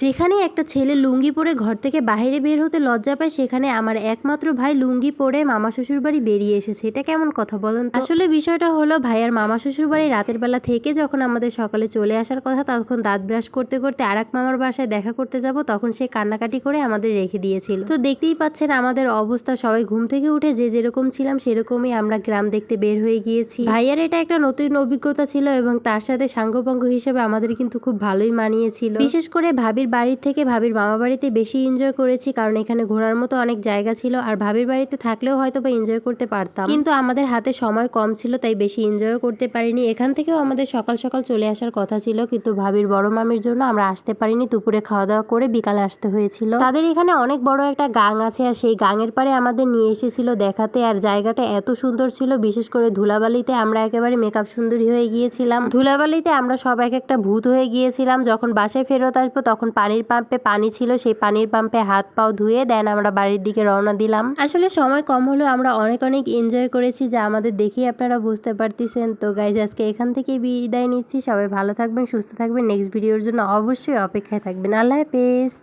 যেখানে একটা ছেলে লুঙ্গি পরে ঘর থেকে বাইরে বের হতে লজ্জা পায়, সেখানে আমার একমাত্র ভাই লুঙ্গি পরে মামা শ্বশুর বাড়ি বেরিয়ে এসেছে। এটা কেমন কথা বলেন তো? আসলে বিষয়টা হলো, ভাইয়ার মামা শ্বশুর বাড়ি রাতের বেলা থেকে যখন আমাদের সকালে চলে আসার কথা, তখন দাঁত ব্রাশ করতে করতে আরেক মামার বাসায় দেখা করতে যাব, তখন সে কান্নাকাটি করে আমাদের রেখে দিয়েছিল। তো দেখতেই পাচ্ছেন আমাদের অবস্থা, সবাই ঘুম থেকে উঠে যে যেরকম ছিলাম সেরকমই আমরা গ্রাম দেখতে বের হয়ে গিয়েছি। ভাইয়ার এটা একটা নতুন অভিজ্ঞতা ছিল এবং তার সাথে সাঙ্গপাঙ্গ হিসেবে আমাদের কিন্তু খুব ভালোই মানিয়েছিল। বিশেষ করে ভাবির বাড়ির থেকে ভাবির মামা বাড়িতে বেশি এনজয় করেছি, কারণ এখানে ঘোরার মতো অনেক জায়গা ছিল। আর ভাবির বাড়িতে থাকলেও হয়তো বা এনজয় করতে পারতাম, কিন্তু আমাদের হাতে সময় কম ছিল, তাই বেশি এনজয় করতে পারিনি। এখান থেকেও আমাদের সকাল সকাল চলে আসার কথা ছিল, কিন্তু ভাবির বড় মামির জন্য আমরা আসতে পারিনি। দুপুরে খাওয়া দাওয়া করে বিকালে আসতে হয়েছিল। তাদের এখানে অনেক বড় একটা গাং আছে, আর সেই গাঙের পাড়ে আমাদের নিয়ে এসেছিল দেখাতে। আর জায়গাটা এত সুন্দর ছিল, বিশেষ করে ধুলাবালিতে আমরা একেবারে মেকআপ সুন্দরী হয়ে গিয়েছিলাম। ধুলাবালিতে আমরা সব এক একটা ভূত হয়ে গিয়েছিলাম। যখন বাসায় ফেরত আসবো তখন পানির পাম্পে পানি ছিল, সেই পানির পাম্পে হাত পাও ধুয়ে দেন আমরা বাড়ির দিকে রওনা দিলাম। আসলে সময় কম হলেও আমরা অনেক অনেক এনজয় করেছি, যা আমাদের দেখেই আপনারা বুঝতে পারতেছেন। তো গাইজ, আজকে এখান থেকে বিদায় নিচ্ছি। সবাই ভালো থাকবেন, সুস্থ থাকবেন। নেক্সট ভিডিওর জন্য অবশ্যই অপেক্ষায় থাকবেন। আল্লাহ হাফেজ।